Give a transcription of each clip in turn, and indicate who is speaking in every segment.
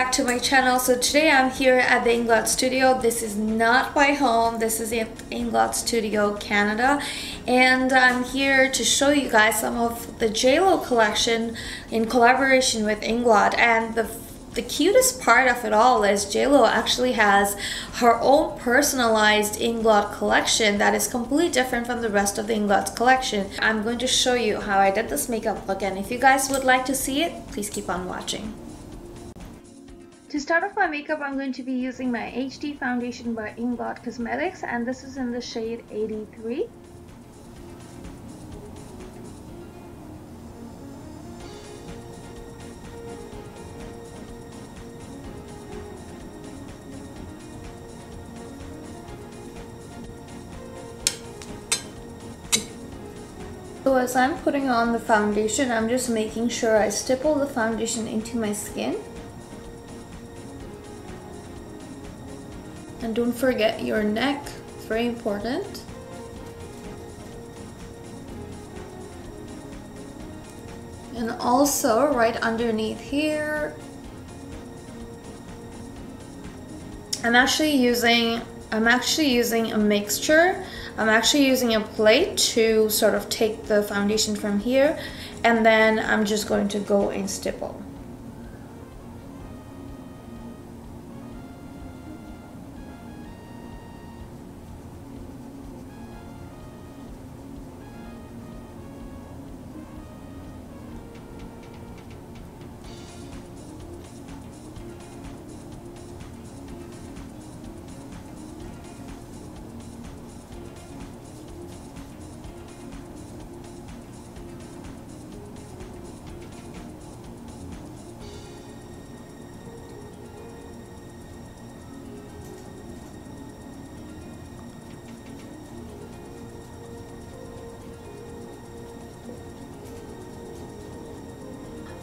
Speaker 1: back to my channel. So today I'm here at the Inglot studio. This is not my home, this is in Inglot Studio, Canada, and I'm here to show you guys some of the JLo collection in collaboration with Inglot. And the cutest part of it all is JLo actually has her own personalized Inglot collection that is completely different from the rest of the Inglot collection. I'm going to show you how I did this makeup look, and if you guys would like to see it, please keep on watching. To start off my makeup, I'm going to be using my HD foundation by Inglot Cosmetics, and this is in the shade 83. So as I'm putting on the foundation, I'm just making sure I stipple the foundation into my skin. And don't forget your neck, it's very important. And also right underneath here. I'm actually using a mixture. I'm actually using a plate to sort of take the foundation from here, and then I'm just going to go in stipple.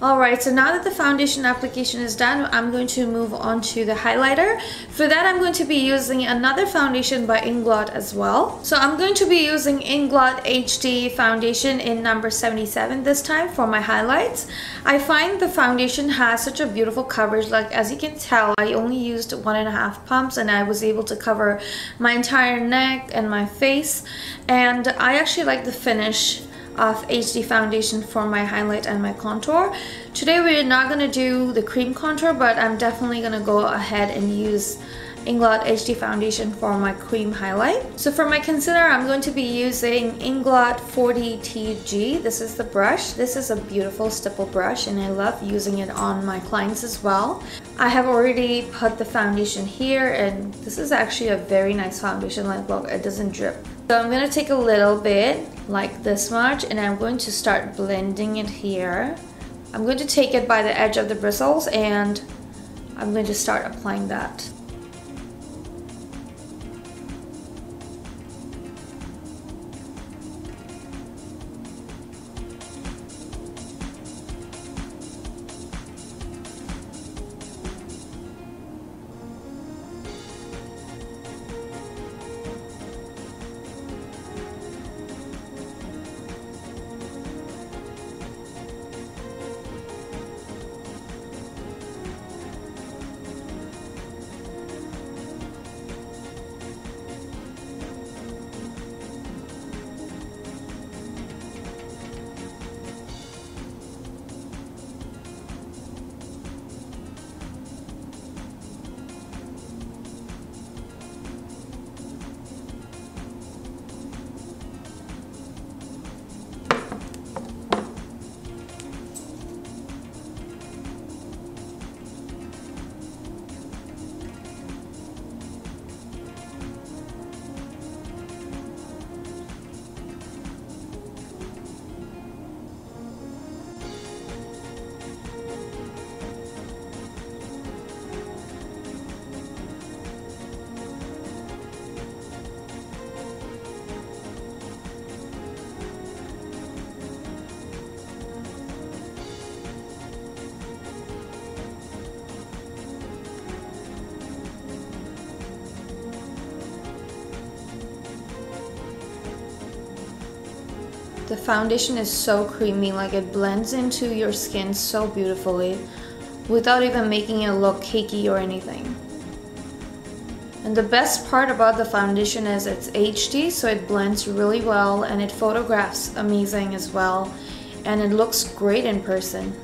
Speaker 1: Alright, so now that the foundation application is done, I'm going to move on to the highlighter. For that, I'm going to be using another foundation by Inglot as well. So I'm going to be using Inglot HD foundation in number 77 this time for my highlights. I find the foundation has such a beautiful coverage. Like, as you can tell, I only used 1.5 pumps and I was able to cover my entire neck and my face. And I actually like the finish of HD foundation for my highlight and my contour. Today we're not going to do the cream contour, but I'm definitely going to go ahead and use Inglot HD foundation for my cream highlight. So for my concealer, I'm going to be using Inglot 40TG. This is the brush. This is a beautiful stipple brush and I love using it on my clients as well. I have already put the foundation here, and this is actually a very nice foundation. Like, look, it doesn't drip. So I'm going to take a little bit, like this much, and I'm going to start blending it here. I'm going to take it by the edge of the bristles and I'm going to start applying that. The foundation is so creamy, like it blends into your skin so beautifully. without even making it look cakey or anything. And the best part about the foundation is it's HD, so it blends really well and it photographs amazing as well, and it looks great in person.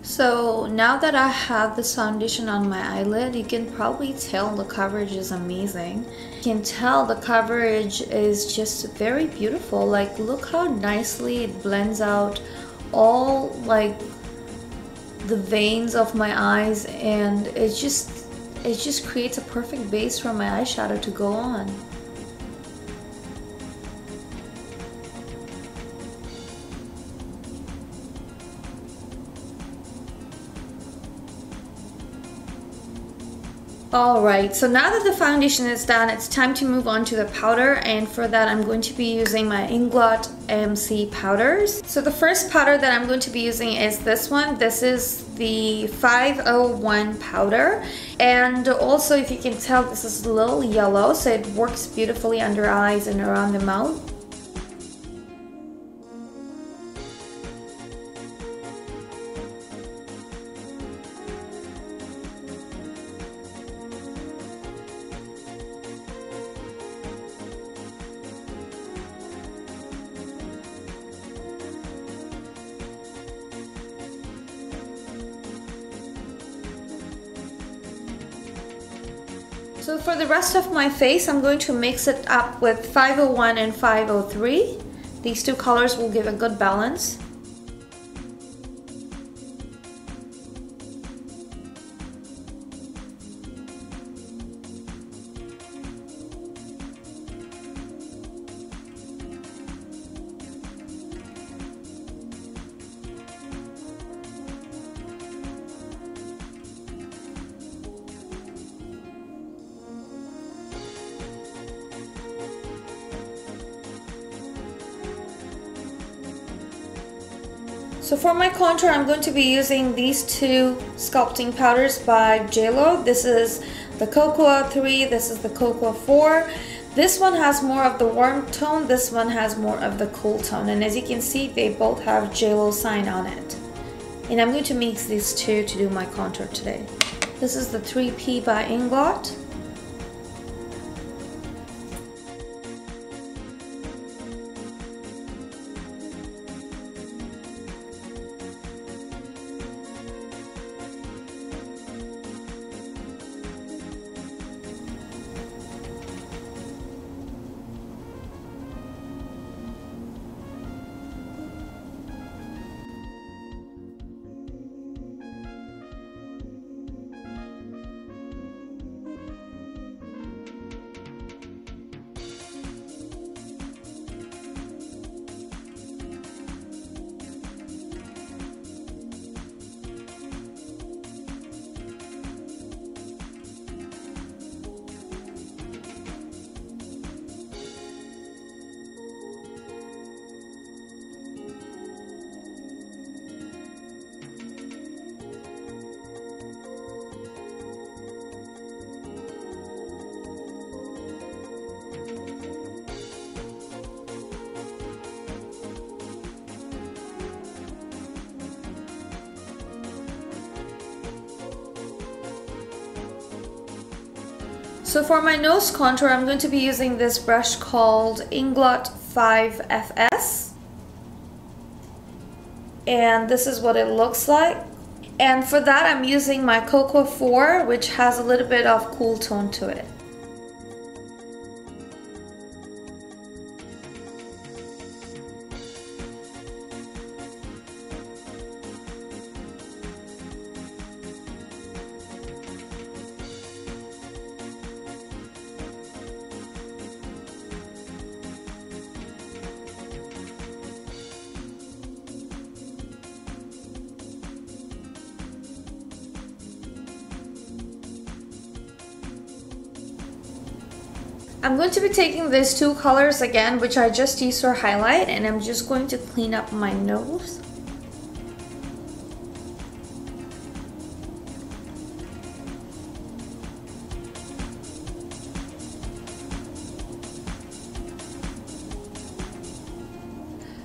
Speaker 1: So now that I have this foundation on my eyelid, you can probably tell the coverage is amazing. You can tell the coverage is just very beautiful. Like, look how nicely it blends out all like the veins of my eyes, and it just creates a perfect base for my eyeshadow to go on. Alright, so now that the foundation is done, it's time to move on to the powder, and for that I'm going to be using my Inglot MC powders. So the first powder that I'm going to be using is this one. This is the 501 powder, and also, if you can tell, this is a little yellow, so it works beautifully under eyes and around the mouth. So for the rest of my face, I'm going to mix it up with 501 and 503. These two colors will give a good balance. So for my contour, I'm going to be using these two sculpting powders by JLo. This is the Cocoa 3, this is the Cocoa 4. This one has more of the warm tone, this one has more of the cool tone. And as you can see, they both have JLo sign on it. And I'm going to mix these two to do my contour today. This is the 3P by Inglot. So for my nose contour, I'm going to be using this brush called Inglot 5FS. And this is what it looks like. And for that, I'm using my Cocoa 4, which has a little bit of cool tone to it. I'm going to be taking these two colors again, which I just used for highlight, and I'm just going to clean up my nose.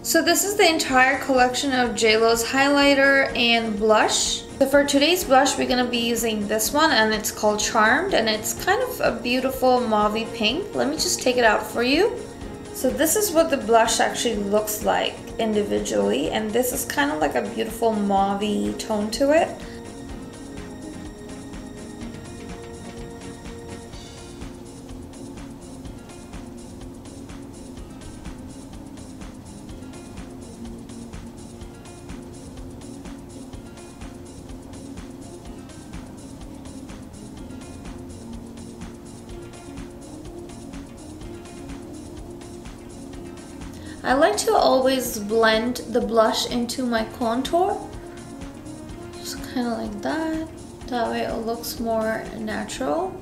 Speaker 1: So this is the entire collection of JLo's highlighter and blush. So for today's blush, we're going to be using this one, and it's called Charmed, and it's kind of a beautiful mauvey pink. Let me just take it out for you. So this is what the blush actually looks like individually, and this is kind of like a beautiful mauvey tone to it. I like to always blend the blush into my contour, just kind of like that. That way it looks more natural.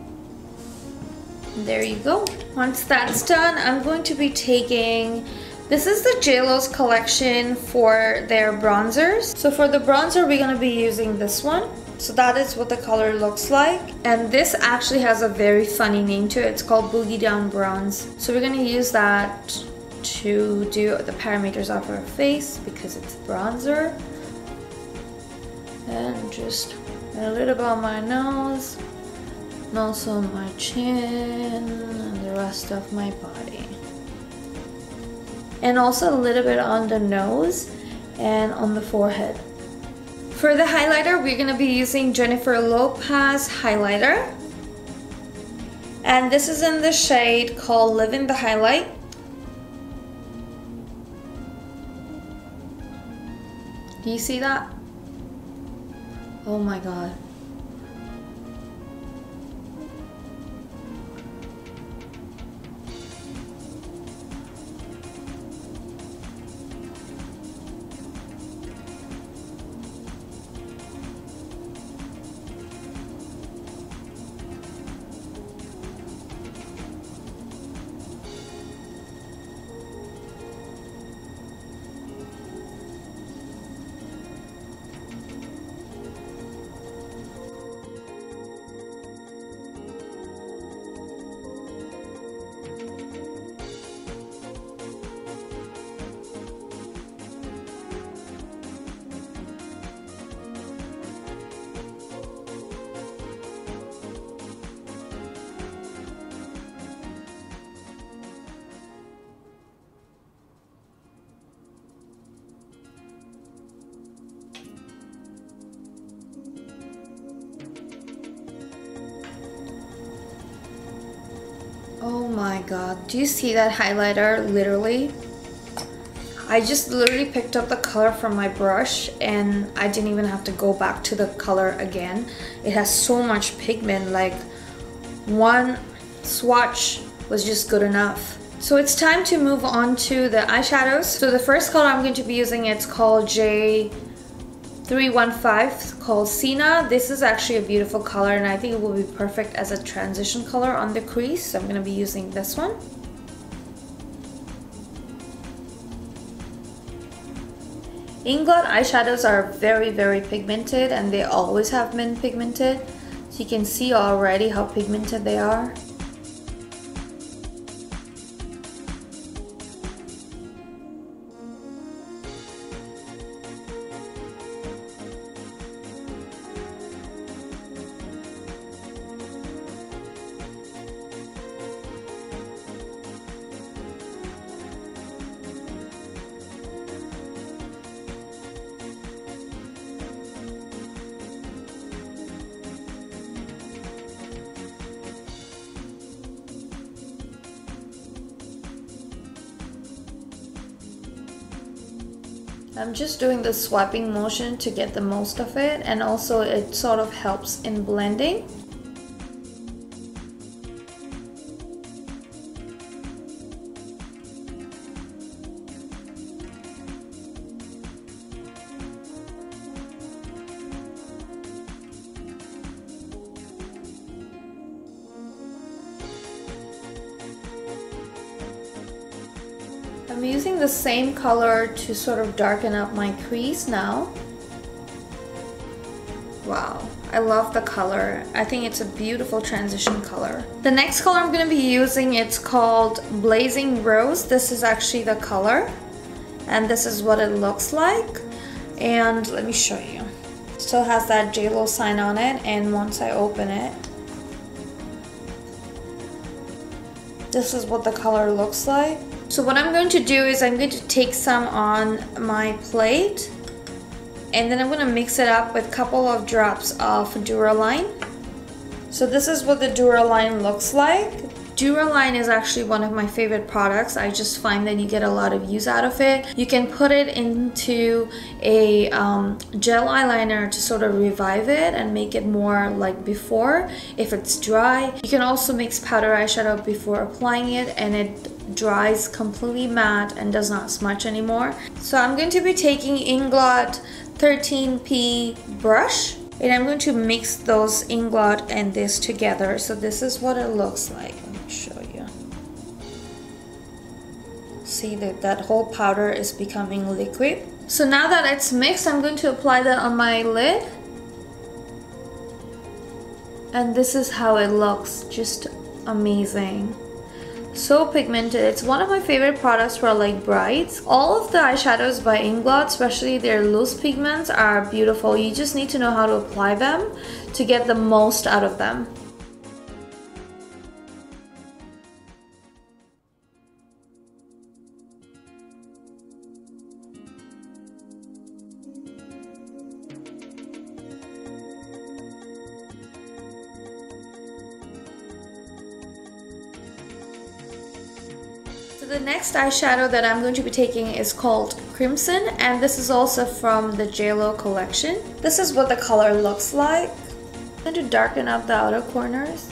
Speaker 1: There you go. Once that's done, I'm going to be taking, this is the JLo's collection for their bronzers. So for the bronzer, we're going to be using this one. So that is what the color looks like. And this actually has a very funny name to it. It's called Boogie Down Bronze. So we're going to use that to do the parameters of our face because it's bronzer. And just a little bit on my nose, and also my chin and the rest of my body. And also a little bit on the nose and on the forehead. For the highlighter, we're going to be using Jennifer Lopez highlighter. And this is in the shade called Live in the Highlight. Do you see that? Oh my god. Oh my god, do you see that highlighter? Literally, I just literally picked up the color from my brush and I didn't even have to go back to the color again. It has so much pigment, like one swatch was just good enough. So it's time to move on to the eyeshadows. So the first color I'm going to be using, it's called J315, called Sina. This is actually a beautiful color and I think it will be perfect as a transition color on the crease. So I'm going to be using this one. Inglot eyeshadows are very pigmented and they always have been pigmented. So you can see already how pigmented they are. I'm just doing the swiping motion to get the most of it, and also it sort of helps in blending. I'm using the same color to sort of darken up my crease now. Wow, I love the color. I think it's a beautiful transition color. The next color I'm going to be using, it's called Blazing Rose. This is actually the color, and this is what it looks like. And let me show you. It still has that JLo sign on it, and once I open it, this is what the color looks like. So what I'm going to do is I'm going to take some on my plate, and then I'm going to mix it up with a couple of drops of Duraline. So this is what the Duraline looks like. Duraline is actually one of my favorite products. I just find that you get a lot of use out of it. You can put it into a gel eyeliner to sort of revive it and make it more like before if it's dry. You can also mix powder eyeshadow before applying it, and it dries completely matte and does not smudge anymore. So I'm going to be taking Inglot 13P brush, and I'm going to mix those Inglot and this together. So this is what it looks like. Let me show you. See that that whole powder is becoming liquid. So now that it's mixed, I'm going to apply that on my lid. And this is how it looks, just amazing. So pigmented. It's one of my favorite products for like brides. All of the eyeshadows by Inglot, especially their loose pigments, are beautiful. You just need to know how to apply them to get the most out of them. The next eyeshadow that I'm going to be taking is called Crimson, and this is also from the JLo Collection. This is what the color looks like. I'm going to darken up the outer corners.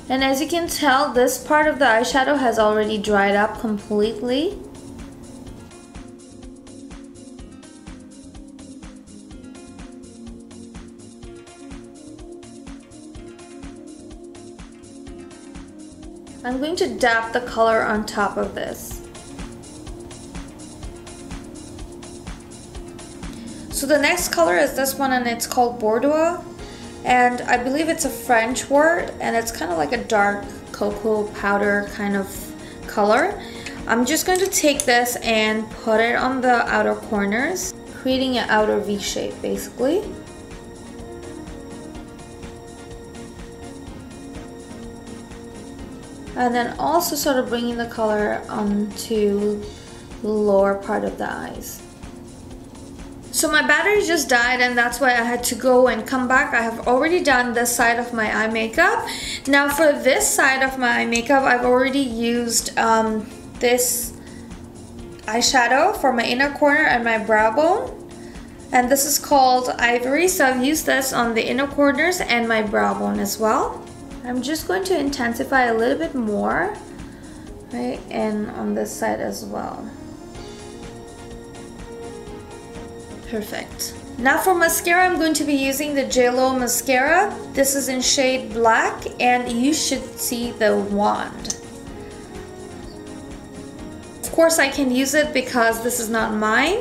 Speaker 1: And as you can tell, this part of the eyeshadow has already dried up completely. I'm going to dab the color on top of this. So the next color is this one, and it's called Bordeaux. And I believe it's a French word, and it's kind of like a dark cocoa powder kind of color. I'm just going to take this and put it on the outer corners, creating an outer V shape basically. And then also sort of bringing the color onto the lower part of the eyes. So my battery just died, and that's why I had to go and come back. I have already done this side of my eye makeup. Now for this side of my eye makeup, I've already used this eyeshadow for my inner corner and my brow bone. And this is called Ivory, so I've used this on the inner corners and my brow bone as well. I'm just going to intensify a little bit more, right, and on this side as well. Perfect. Now for mascara, I'm going to be using the JLo mascara. This is in shade black, and you should see the wand. Of course, I can use it because this is not mine,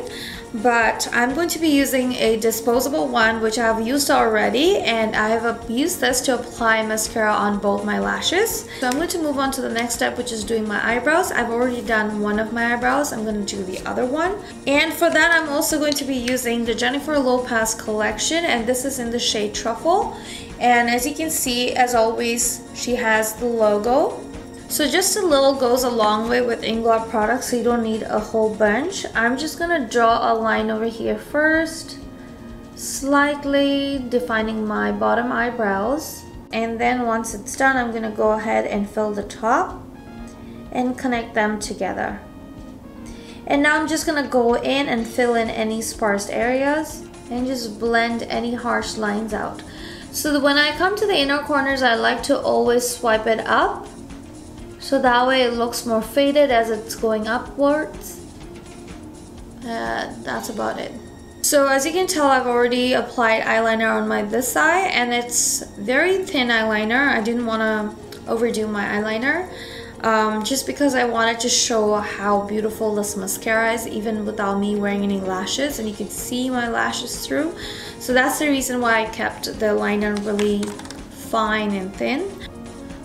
Speaker 1: but I'm going to be using a disposable one, which I have used already, and I have used this to apply mascara on both my lashes. So I'm going to move on to the next step, which is doing my eyebrows. I've already done one of my eyebrows. I'm going to do the other one. And for that, I'm also going to be using the Jennifer Lopez collection, and this is in the shade Truffle. And as you can see, as always, she has the logo. So just a little goes a long way with Inglot products, so you don't need a whole bunch. I'm just gonna draw a line over here first, slightly defining my bottom eyebrows. and then once it's done, I'm gonna go ahead and fill the top and connect them together. And now I'm just gonna go in and fill in any sparse areas and just blend any harsh lines out. So that when I come to the inner corners, I like to always swipe it up, so that way it looks more faded as it's going upwards. That's about it. So as you can tell, I've already applied eyeliner on this eye, and it's very thin eyeliner. I didn't want to overdo my eyeliner, just because I wanted to show how beautiful this mascara is even without me wearing any lashes, and you can see my lashes through. So that's the reason why I kept the liner really fine and thin.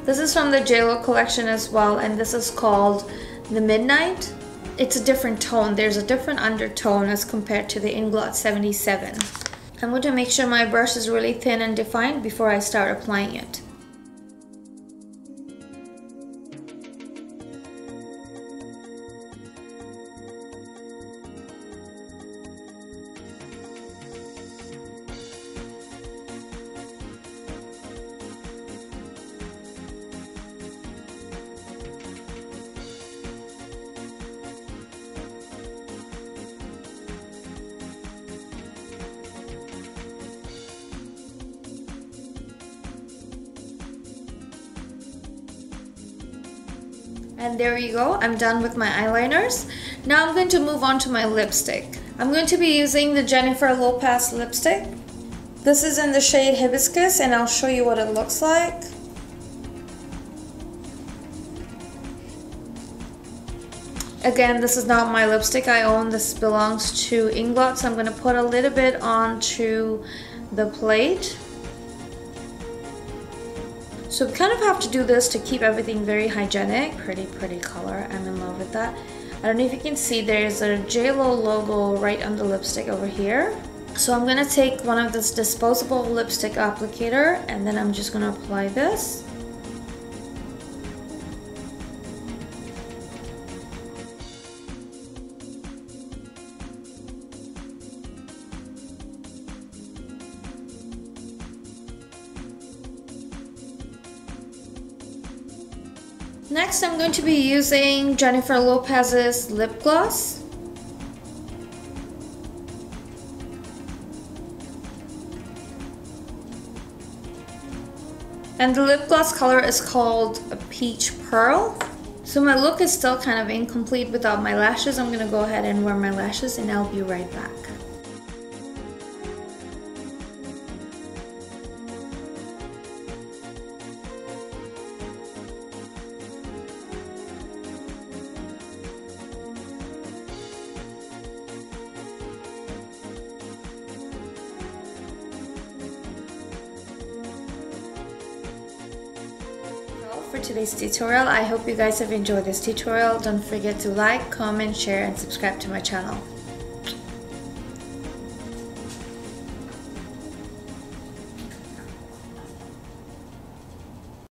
Speaker 1: This is from the JLo Collection as well, and this is called the Midnight. It's a different tone. There's a different undertone as compared to the Inglot 77. I'm going to make sure my brush is really thin and defined before I start applying it. And there you go, I'm done with my eyeliners. Now I'm going to move on to my lipstick. I'm going to be using the Jennifer Lopez lipstick. This is in the shade Hibiscus, and I'll show you what it looks like. Again, this is not my lipstick I own. This belongs to Inglot, so I'm going to put a little bit onto the plate. So we kind of have to do this to keep everything very hygienic. Pretty color. I'm in love with that. I don't know if you can see, there's a JLo logo right on the lipstick over here. So I'm gonna take one of this disposable lipstick applicator, and then I'm just gonna apply this. Next, I'm going to be using Jennifer Lopez's lip gloss. And the lip gloss color is called a Peach Pearl. So my look is still kind of incomplete without my lashes. I'm going to go ahead and wear my lashes, and I'll be right back. For today's tutorial, I hope you guys have enjoyed this tutorial. Don't forget to like, comment, share, and subscribe to my channel.